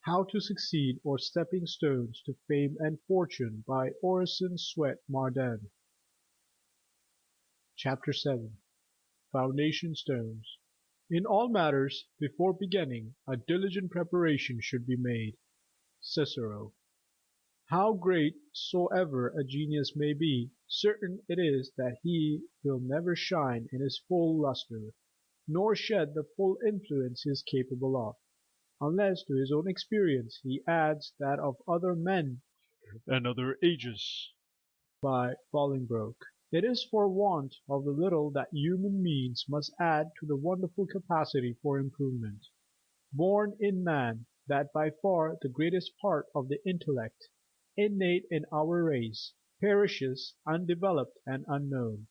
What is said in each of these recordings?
How to Succeed or Stepping Stones to Fame and Fortune by Orison Swett Marden. Chapter 7 Foundation Stones. In all matters, before beginning, a diligent preparation should be made. Cicero. How great soever a genius may be, certain it is that he will never shine in his full lustre, nor shed the full influence he is capable of, unless to his own experience he adds that of other men and other ages. By Bolingbroke. It is for want of the little that human means must add to the wonderful capacity for improvement, born in man, that by far the greatest part of the intellect, innate in our race, perishes undeveloped and unknown.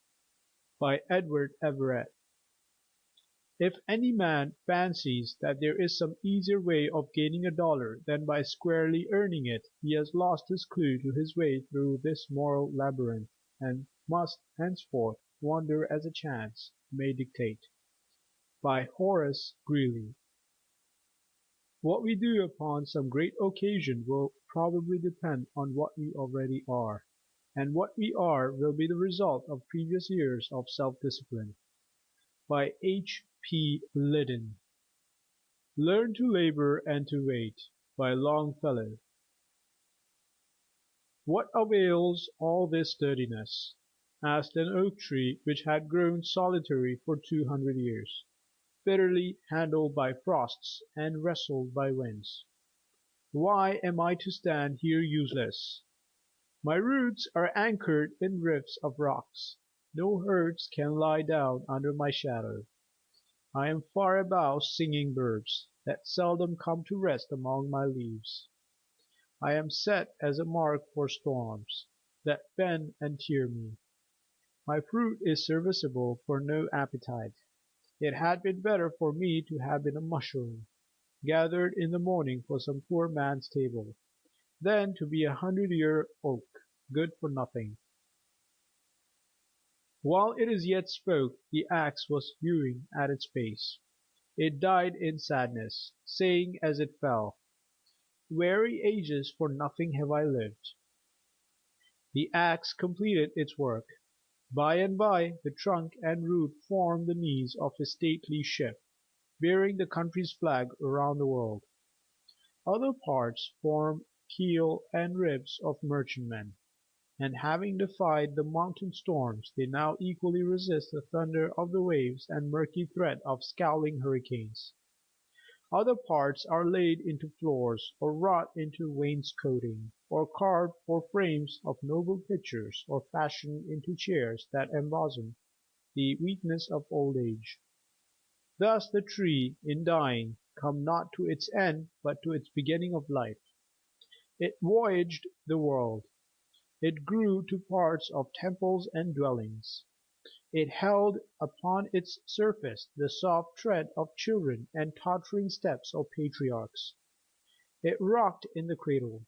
By Edward Everett. If any man fancies that there is some easier way of gaining $1 than by squarely earning it, he has lost his clue to his way through this moral labyrinth, and must henceforth wander as chance may dictate. By Horace Greeley. What we do upon some great occasion will probably depend on what we already are, and what we are will be the result of previous years of self-discipline. By H. P. Liddon. Learn to Labor and to Wait. By Longfellow. What avails all this sturdiness? Asked an oak tree which had grown solitary for 200 years, bitterly handled by frosts and wrestled by winds. Why am I to stand here useless? My roots are anchored in rifts of rocks. No herds can lie down under my shadow. I am far above singing birds, that seldom come to rest among my leaves. I am set as a mark for storms, that bend and tear me. My fruit is serviceable for no appetite. It had been better for me to have been a mushroom, gathered in the morning for some poor man's table, than to be 100-year oak, good for nothing. While it yet spoke, the axe was hewing at its base. It died in sadness, saying as it fell, "Weary ages for nothing have I lived." The axe completed its work. By and by the trunk and root formed the knees of a stately ship, bearing the country's flag around the world. Other parts formed keel and ribs of merchantmen, and having defied the mountain storms, they now equally resist the thunder of the waves and murky threat of scowling hurricanes. Other parts are laid into floors, or wrought into wainscoting, or carved for frames of noble pictures, or fashioned into chairs that embosom the weakness of old age. Thus the tree, in dying, come not to its end, but to its beginning of life. It voyaged the world. It grew to parts of temples and dwellings. It held upon its surface the soft tread of children and tottering steps of patriarchs. It rocked in the cradle.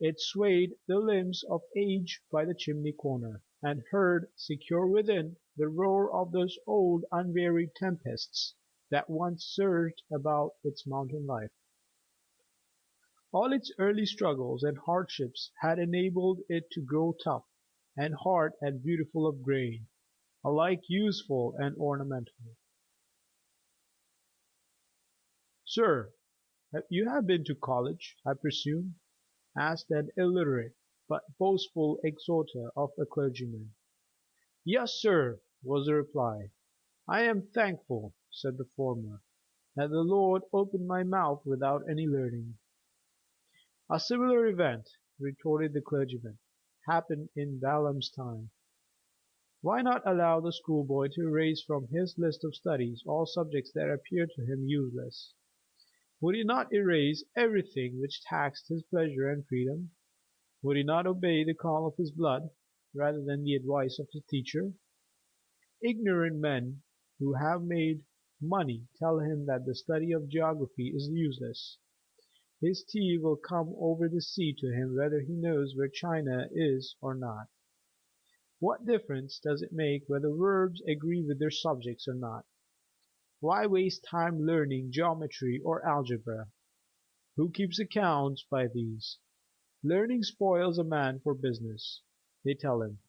It swayed the limbs of age by the chimney corner, and heard, secure within, the roar of those old unwearied tempests that once surged about its mountain life. All its early struggles and hardships had enabled it to grow tough, and hard and beautiful of grain, alike useful and ornamental. "Sir, you have been to college, I presume?" asked an illiterate but boastful exhorter of a clergyman. "Yes, sir," was the reply. "I am thankful," said the former, "that the Lord opened my mouth without any learning." "A similar event," retorted the clergyman, "happened in Balaam's time. Why not allow the schoolboy to erase from his list of studies all subjects that appeared to him useless? Would he not erase everything which taxed his pleasure and freedom? Would he not obey the call of his blood, rather than the advice of his teacher? Ignorant men who have made money tell him that the study of geography is useless. His tea will come over the sea to him whether he knows where China is or not. What difference does it make whether verbs agree with their subjects or not? Why waste time learning geometry or algebra? Who keeps accounts by these? Learning spoils a man for business, they tell him.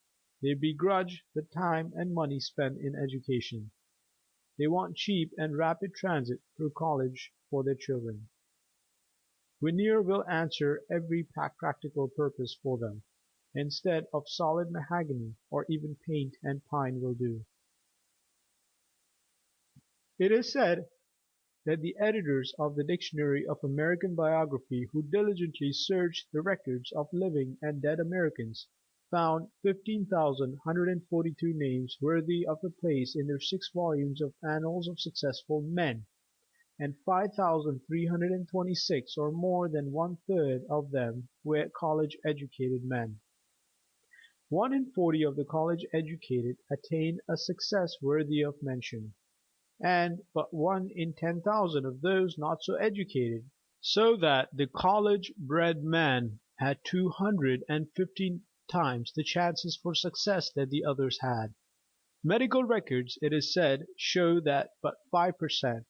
They begrudge the time and money spent in education. They want cheap and rapid transit through college for their children. Veneer will answer every practical purpose for them. Instead of solid mahogany, or even paint and pine will do. It is said that the editors of the Dictionary of American Biography, who diligently searched the records of living and dead Americans, found 15,142 names worthy of a place in their 6 volumes of Annals of Successful Men, and 5,326, or more than one-third of them, were college-educated men. 1 in 40 of the college-educated attained a success worthy of mention, and but 1 in 10,000 of those not so educated, so that the college-bred man had 250 times the chances for success that the others had. Medical records, it is said, show that but 5%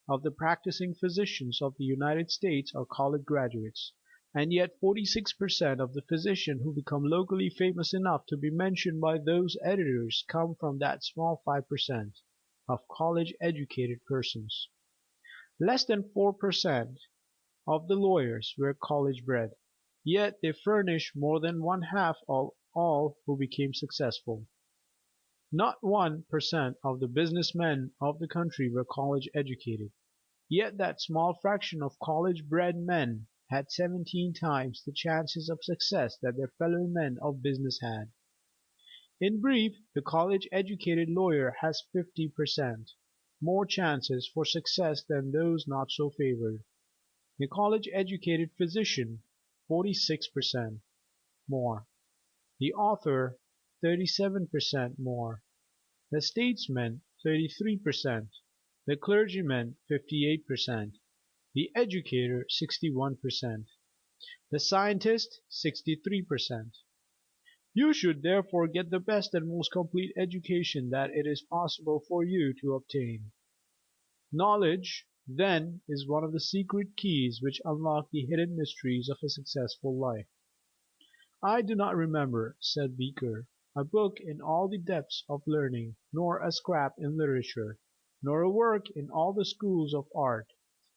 of the practicing physicians of the United States are college graduates, and yet 46% of the physicians who become locally famous enough to be mentioned by those editors come from that small 5% of college-educated persons. Less than 4% of the lawyers were college-bred, yet they furnish more than one-half of all who became successful. Not 1% of the business men of the country were college-educated, yet that small fraction of college-bred men had 17 times the chances of success that their fellow men of business had. In brief, the college-educated lawyer has 50% more chances for success than those not so favored; the college-educated physician 46% more; the author 37% more; the statesman 33%; the clergyman 58%; the educator 61%; the scientist 63%. You should therefore get the best and most complete education that it is possible for you to obtain. Knowledge, then, is one of the secret keys which unlock the hidden mysteries of a successful life. I do not remember, said Beecher, a book in all the depths of learning, nor a scrap in literature, nor a work in all the schools of art,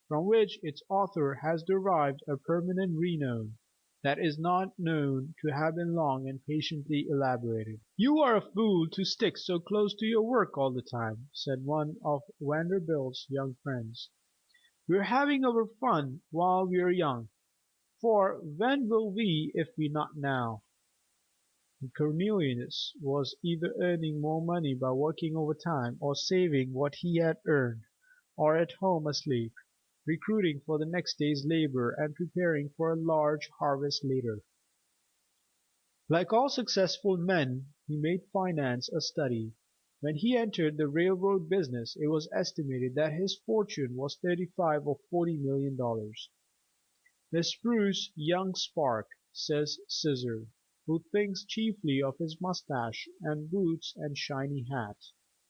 from which its author has derived a permanent renown, that is not known to have been long and patiently elaborated. You are a fool to stick so close to your work all the time, said one of Vanderbilt's young friends. We're having our fun while we're young, for when will we if we not now? Cornelius was either earning more money by working overtime, or saving what he had earned, or at home asleep, recruiting for the next day's labor and preparing for a large harvest later. Like all successful men, he made finance a study. When he entered the railroad business, it was estimated that his fortune was $35 or $40 million. The spruce young spark, says Caesar, who thinks chiefly of his mustache and boots and shiny hat,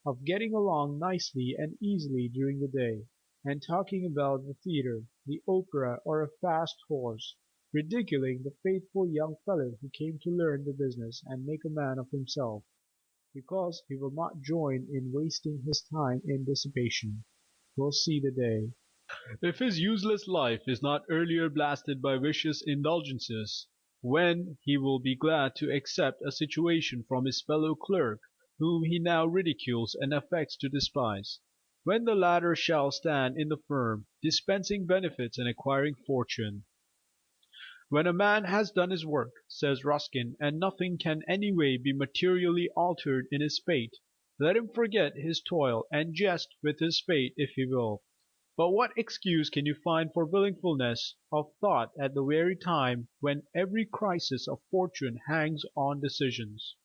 of getting along nicely and easily during the day, and talking about the theatre, the opera, or a fast horse, ridiculing the faithful young fellow who came to learn the business and make a man of himself, because he will not join in wasting his time in dissipation, will see the day. If his useless life is not earlier blasted by vicious indulgences, when he will be glad to accept a situation from his fellow clerk, whom he now ridicules and affects to despise; when the latter shall stand in the firm, dispensing benefits and acquiring fortune. When a man has done his work, says Ruskin, and nothing can any way be materially altered in his fate, let him forget his toil and jest with his fate if he will. But what excuse can you find for wilfulness of thought at the very time when every crisis of fortune hangs on decisions?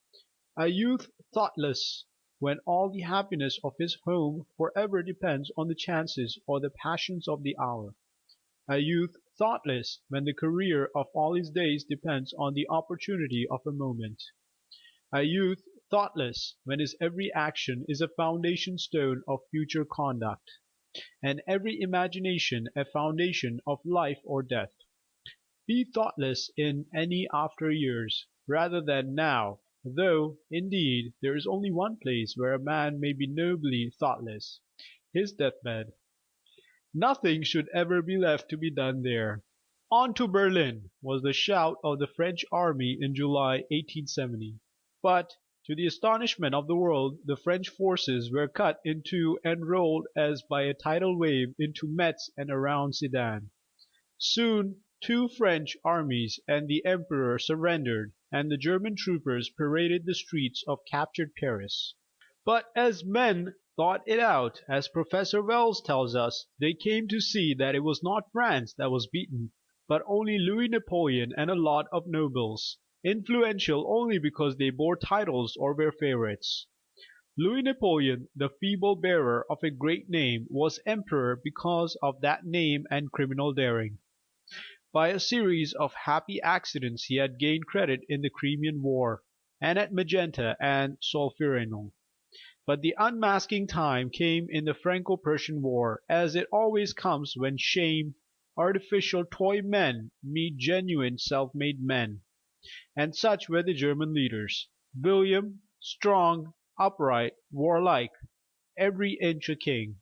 A youth thoughtless, when all the happiness of his home forever depends on the chances or the passions of the hour? A youth thoughtless, when the career of all his days depends on the opportunity of a moment? A youth thoughtless, when his every action is a foundation stone of future conduct? and every imagination a foundation of life or death. Be thoughtless in any after years, rather than now, though, indeed, there is only one place where a man may be nobly thoughtless, his deathbed. Nothing should ever be left to be done there. "On to Berlin!" was the shout of the French army in July, 1870. But, to the astonishment of the world, the French forces were cut in two and rolled as by a tidal wave into Metz and around Sedan. Soon two French armies and the Emperor surrendered, and the German troopers paraded the streets of captured Paris. But as men thought it out, as Professor Wells tells us, they came to see that it was not France that was beaten, but only Louis Napoleon and a lot of nobles, influential only because they bore titles or were favorites. Louis Napoleon, the feeble bearer of a great name, was emperor because of that name and criminal daring. By a series of happy accidents he had gained credit in the Crimean War, and at Magenta and Solferino. But the unmasking time came in the Franco-Prussian War, as it always comes when shamed, artificial toy men meet genuine self-made men. And such were the German leaders. William, strong, upright, warlike, every inch a king.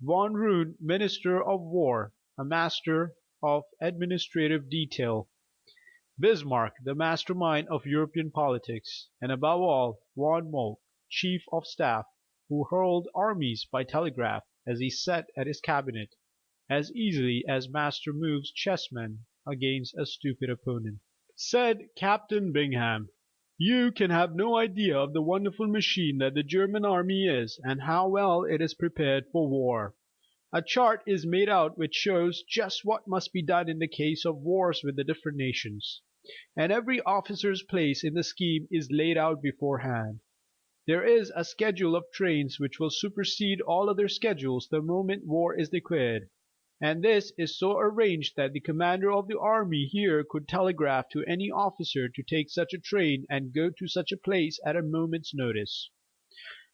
Von Roon, Minister of War, a master of administrative detail. Bismarck, the mastermind of European politics, and above all, Von Moltke, Chief of Staff, who hurled armies by telegraph as he sat at his cabinet, as easily as master moves chessmen against a stupid opponent. Said Captain Bingham, "You can have no idea of the wonderful machine that the German army is, and how well it is prepared for war. A chart is made out which shows just what must be done in the case of wars with the different nations, and every officer's place in the scheme is laid out beforehand. There is a schedule of trains which will supersede all other schedules the moment war is declared, and this is so arranged that the commander of the army here could telegraph to any officer to take such a train and go to such a place at a moment's notice."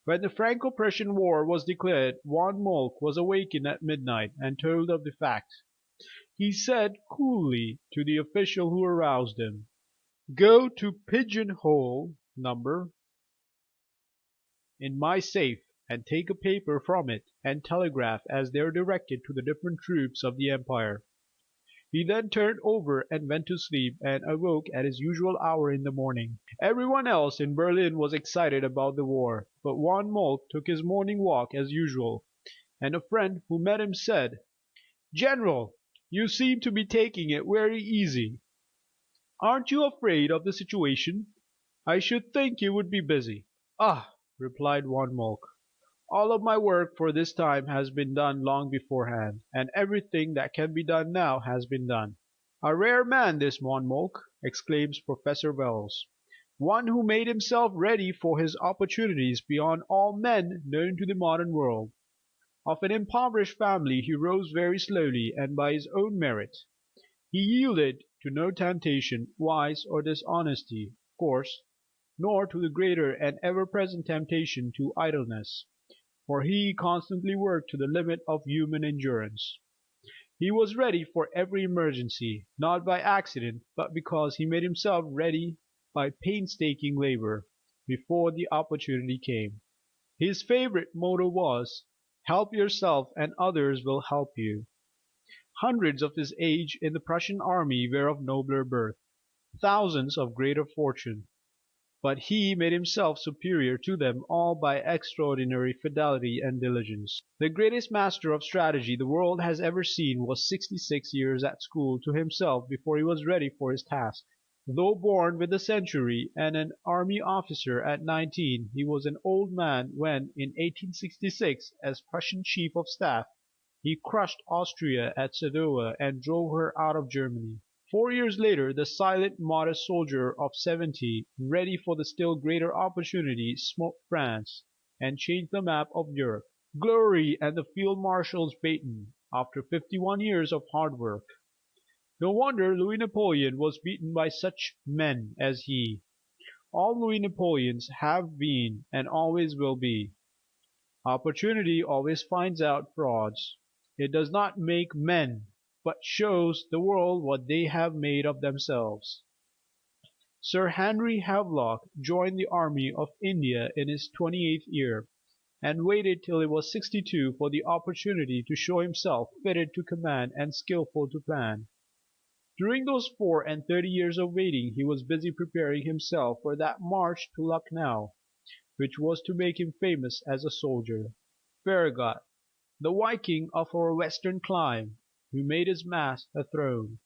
When the Franco-Prussian War was declared, Von Moltke was awakened at midnight and told of the fact. He said coolly to the official who aroused him, "Go to Pigeon Hole No. in my safe, and take a paper from it and telegraph as there directed to the different troops of the empire." He then turned over and went to sleep, and awoke at his usual hour in the morning. Everyone else in Berlin was excited about the war, but Von Moltke took his morning walk as usual, and a friend who met him said, "General, you seem to be taking it very easy. Aren't you afraid of the situation? I should think you would be busy." "Ah," replied Von Moltke, "all of my work for this time has been done long beforehand, and everything that can be done now has been done." "A rare man this Von Moltke," exclaims Professor Wells, "one who made himself ready for his opportunities beyond all men known to the modern world. Of an impoverished family he rose very slowly and by his own merit. He yielded to no temptation, vice or dishonesty, of course, nor to the greater and ever present temptation to idleness, for he constantly worked to the limit of human endurance. He was ready for every emergency, not by accident, but because he made himself ready by painstaking labor, before the opportunity came. His favorite motto was, 'Help yourself and others will help you.' Hundreds of his age in the Prussian army were of nobler birth, thousands of greater fortune, but he made himself superior to them all by extraordinary fidelity and diligence. The greatest master of strategy the world has ever seen was 66 years at school to himself before he was ready for his task. Though born with the century and an army officer at 19, he was an old man when, in 1866, as Prussian Chief of Staff, he crushed Austria at Sadowa and drove her out of Germany. 4 years later, the silent, modest soldier of 70, ready for the still greater opportunity, smote France, and changed the map of Europe. Glory and the field marshal's baton, after 51 years of hard work. No wonder Louis Napoleon was beaten by such men as he. All Louis Napoleons have been and always will be. Opportunity always finds out frauds. It does not make men, but shows the world what they have made of themselves. Sir Henry Havelock joined the army of India in his 28th year, and waited till he was 62 for the opportunity to show himself fitted to command and skilful to plan. During those 34 years of waiting he was busy preparing himself for that march to Lucknow, which was to make him famous as a soldier. Farragut, the Viking of our western clime, who made his mast a throne,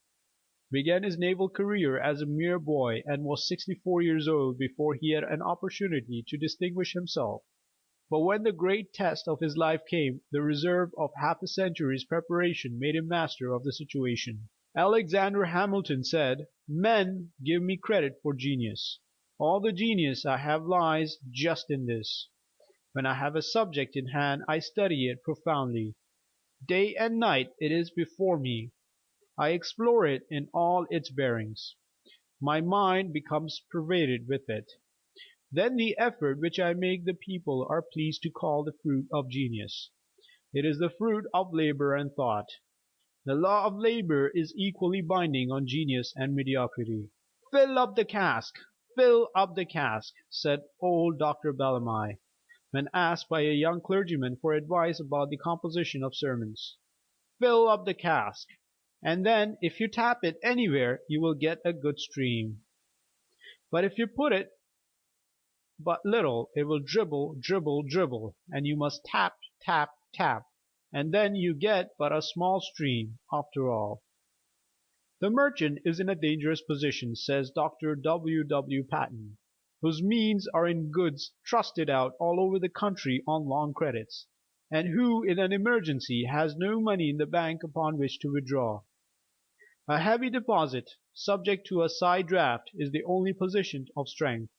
began his naval career as a mere boy and was 64 years old before he had an opportunity to distinguish himself. But when the great test of his life came, the reserve of half a century's preparation made him master of the situation. Alexander Hamilton said, "Men give me credit for genius. All the genius I have lies just in this: when I have a subject in hand I study it profoundly. Day and night it is before me. I explore it in all its bearings. My mind becomes pervaded with it. Then the effort which I make the people are pleased to call the fruit of genius. It is the fruit of labor and thought. The law of labor is equally binding on genius and mediocrity." "Fill up the cask! Fill up the cask!" said old Dr. Bellamy, when asked by a young clergyman for advice about the composition of sermons. "Fill up the cask, and then if you tap it anywhere you will get a good stream. But if you put it but little it will dribble, dribble, dribble, and you must tap, tap, tap, and then you get but a small stream, after all." The merchant is in a dangerous position, says Dr. W. W. Paton, whose means are in goods trusted out all over the country on long credits, and who in an emergency has no money in the bank upon which to withdraw. A heavy deposit, subject to a side draft, is the only position of strength.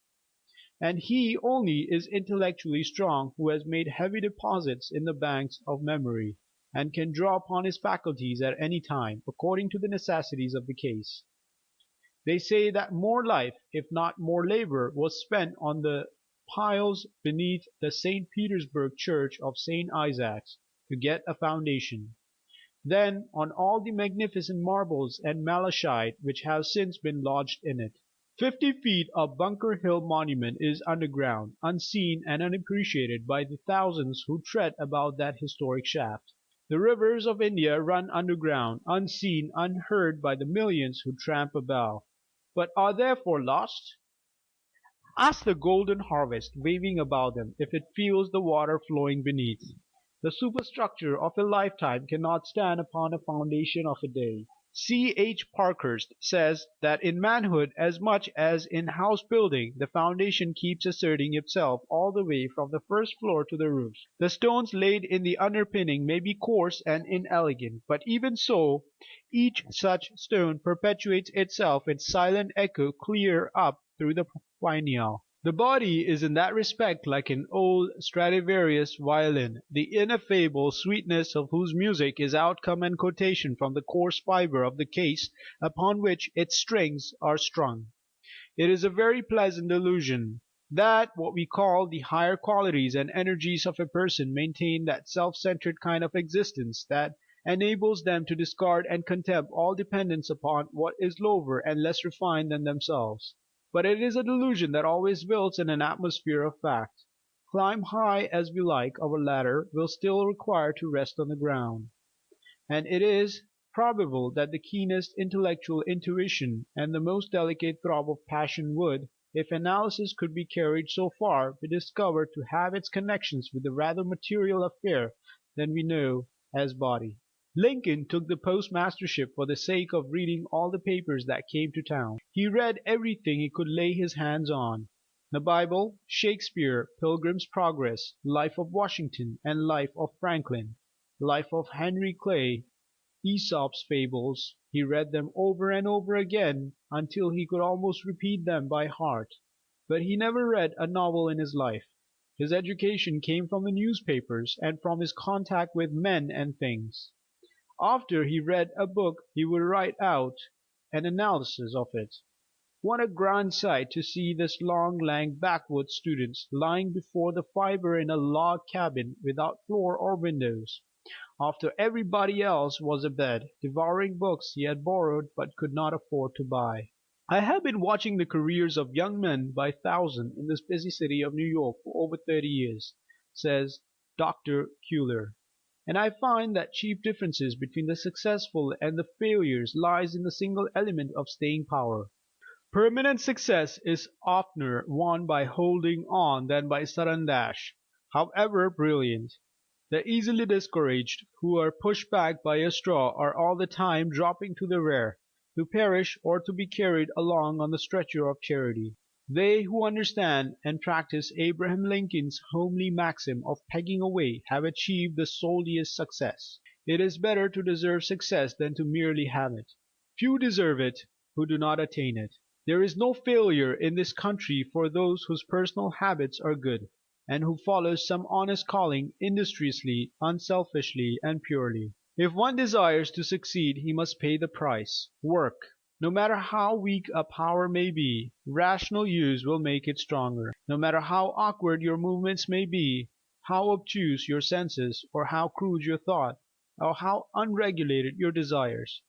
And he only is intellectually strong who has made heavy deposits in the banks of memory, and can draw upon his faculties at any time, according to the necessities of the case. They say that more life, if not more labor, was spent on the piles beneath the St. Petersburg church of St. Isaac's to get a foundation, than on all the magnificent marbles and malachite which have since been lodged in it. 50 feet of Bunker Hill Monument is underground, unseen and unappreciated by the thousands who tread about that historic shaft. The rivers of India run underground, unseen, unheard by the millions who tramp about, but are therefore lost? Ask the golden harvest waving above them if it feels the water flowing beneath. The superstructure of a lifetime cannot stand upon a foundation of a day. C. H. Parkhurst says that in manhood as much as in house building the foundation keeps asserting itself all the way from the first floor to the roof. The stones laid in the underpinning may be coarse and inelegant, but even so, each such stone perpetuates itself in silent echo clear up through the pineal. The body is in that respect like an old Stradivarius violin, the ineffable sweetness of whose music is outcome and quotation from the coarse fibre of the case upon which its strings are strung. It is a very pleasant delusion, that what we call the higher qualities and energies of a person maintain that self-centred kind of existence that enables them to discard and contemn all dependence upon what is lower and less refined than themselves. But it is a delusion that always builds in an atmosphere of fact. Climb high as we like, our ladder will still require to rest on the ground. And it is probable that the keenest intellectual intuition and the most delicate throb of passion would, if analysis could be carried so far, be discovered to have its connections with a rather material affair than we know as body. Lincoln took the postmastership for the sake of reading all the papers that came to town. He read everything he could lay his hands on: the Bible, Shakespeare, Pilgrim's Progress, Life of Washington and Life of Franklin, Life of Henry Clay, Aesop's fables. He read them over and over again until he could almost repeat them by heart, but he never read a novel in his life. His education came from the newspapers and from his contact with men and things. After he read a book he would write out an analysis of it. What a grand sight to see this long lank backwoods student lying before the fire in a log cabin without floor or windows, after everybody else was abed, devouring books he had borrowed but could not afford to buy. I have been watching the careers of young men by thousands in this busy city of New York for over 30 years, says Dr. Culler, and I find that chief difference between the successful and the failures lies in the single element of staying power. Permanent success is oftener won by holding on than by sudden dash, however brilliant. The easily discouraged, who are pushed back by a straw, are all the time dropping to the rear, to perish or to be carried along on the stretcher of charity. They who understand and practice Abraham Lincoln's homely maxim of pegging away have achieved the soldiest success. It is better to deserve success than to merely have it. Few deserve it who do not attain it. There is no failure in this country for those whose personal habits are good, and who follow some honest calling industriously, unselfishly, and purely. If one desires to succeed he must pay the price. Work. No matter how weak a power may be, rational use will make it stronger. No matter how awkward your movements may be, how obtuse your senses, or how crude your thought, or how unregulated your desires,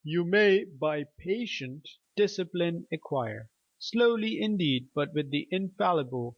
you may by patient discipline acquire, slowly indeed, but with the infallible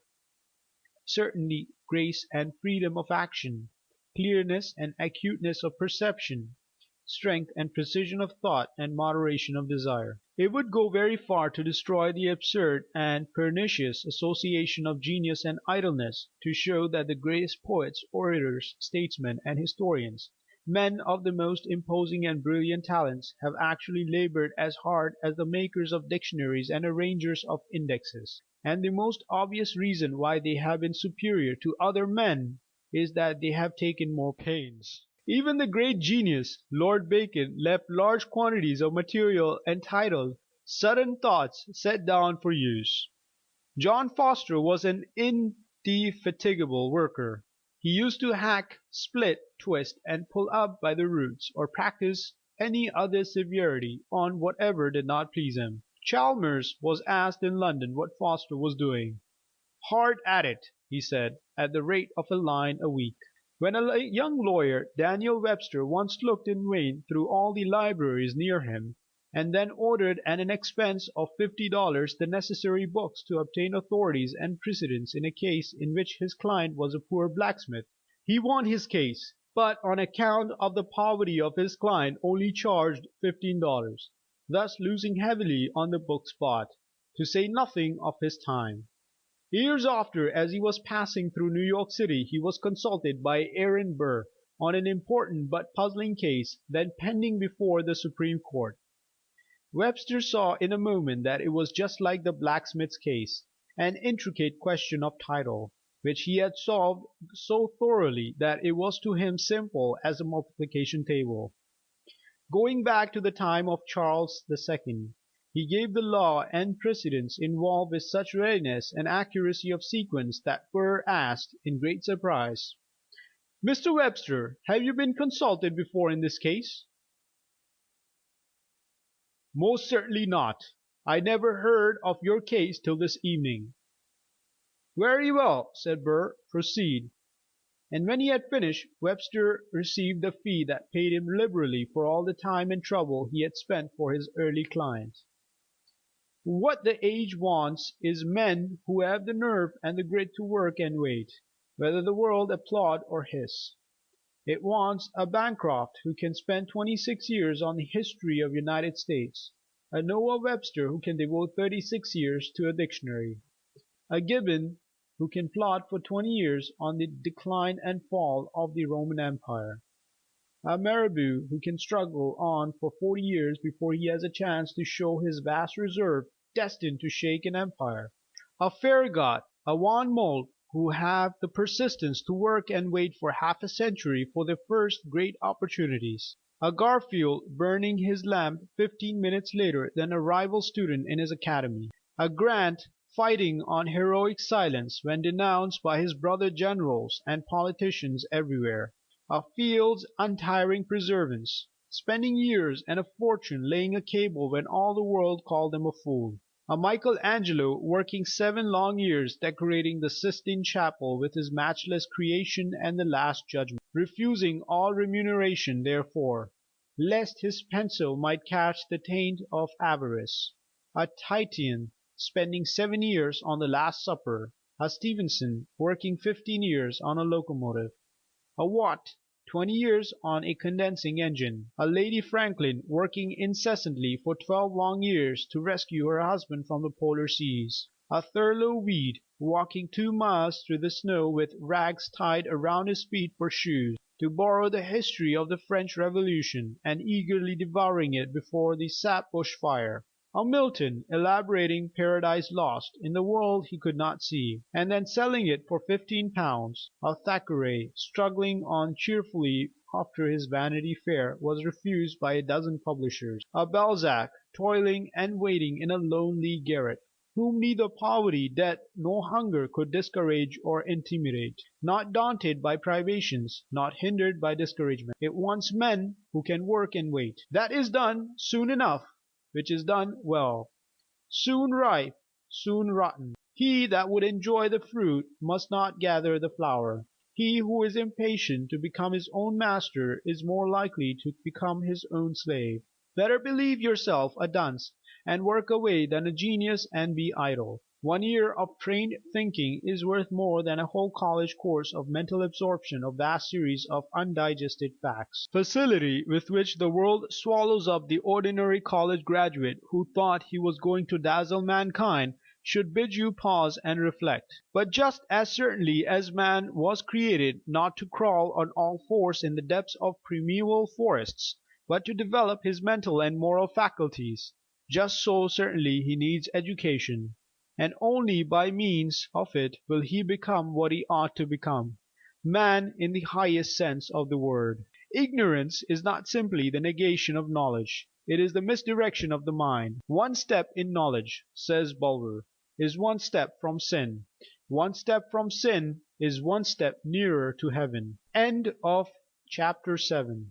certainty, grace and freedom of action, clearness and acuteness of perception, strength and precision of thought and moderation of desire. It would go very far to destroy the absurd and pernicious association of genius and idleness, to show that the greatest poets, orators, statesmen, and historians, men of the most imposing and brilliant talents, have actually labored as hard as the makers of dictionaries and arrangers of indexes. And the most obvious reason why they have been superior to other men is that they have taken more pains. Even the great genius, Lord Bacon, left large quantities of material entitled "Sudden Thoughts set down for use." John Foster was an indefatigable worker. He used to hack, split, twist, and pull up by the roots, or practice any other severity on whatever did not please him. Chalmers was asked in London what Foster was doing. "Hard at it," he said, "at the rate of a line a week." When a young lawyer, Daniel Webster, once looked in vain through all the libraries near him, and then ordered at an expense of $50 the necessary books to obtain authorities and precedents in a case in which his client was a poor blacksmith, he won his case, but on account of the poverty of his client only charged $15, thus losing heavily on the books bought, to say nothing of his time. Years after, as he was passing through New York City, he was consulted by Aaron Burr on an important but puzzling case then pending before the Supreme Court. Webster saw in a moment that it was just like the blacksmith's case, an intricate question of title, which he had solved so thoroughly that it was to him simple as a multiplication table. Going back to the time of Charles II, he gave the law and precedents involved with such readiness and accuracy of sequence that Burr asked, in great surprise, "Mr. Webster, have you been consulted before in this case?" "Most certainly not. I never heard of your case till this evening." "Very well," said Burr, "proceed." And when he had finished, Webster received the fee that paid him liberally for all the time and trouble he had spent for his early client. What the age wants is men who have the nerve and the grit to work and wait, whether the world applaud or hiss. It wants a Bancroft who can spend 26 years on the history of the United States, a Noah Webster who can devote 36 years to a dictionary, a Gibbon who can plot for 20 years on the decline and fall of the Roman Empire, a Mirabeau who can struggle on for 40 years before he has a chance to show his vast reserve destined to shake an empire, a Farragut, a Van Moult who have the persistence to work and wait for half a century for their first great opportunities, a Garfield burning his lamp 15 minutes later than a rival student in his academy, a Grant fighting on heroic silence when denounced by his brother generals and politicians everywhere, a Field's untiring perseverance, spending years and a fortune laying a cable when all the world called him a fool. A Michelangelo working 7 long years decorating the Sistine Chapel with his matchless Creation and the Last Judgment, refusing all remuneration therefor, lest his pencil might catch the taint of avarice. A Titian spending 7 years on the Last Supper. A Stevenson working 15 years on a locomotive. A Watt 20 years on a condensing engine. A Lady Franklin working incessantly for 12 long years to rescue her husband from the polar seas. A Thurlow Weed walking 2 miles through the snow with rags tied around his feet for shoes, to borrow the history of the French Revolution, and eagerly devouring it before the sap bush fire. A Milton elaborating Paradise Lost in the world he could not see, and then selling it for £15. A Thackeray struggling on cheerfully after his Vanity Fair was refused by a dozen publishers. A Balzac toiling and waiting in a lonely garret, whom neither poverty, debt, nor hunger could discourage or intimidate. Not daunted by privations, not hindered by discouragement, it wants men who can work and wait. That is done soon enough which is done well, soon ripe, soon rotten. He that would enjoy the fruit must not gather the flower. He who is impatient to become his own master is more likely to become his own slave. Better believe yourself a dunce and work away than a genius and be idle. 1 year of trained thinking is worth more than a whole college course of mental absorption of vast series of undigested facts. Facility with which the world swallows up the ordinary college graduate who thought he was going to dazzle mankind should bid you pause and reflect. But just as certainly as man was created not to crawl on all fours in the depths of primeval forests, but to develop his mental and moral faculties, just so certainly he needs education, and only by means of it will he become what he ought to become, man in the highest sense of the word. Ignorance is not simply the negation of knowledge, it is the misdirection of the mind. One step in knowledge, says Bulwer, is one step from sin. One step from sin is one step nearer to heaven. End of chapter 7.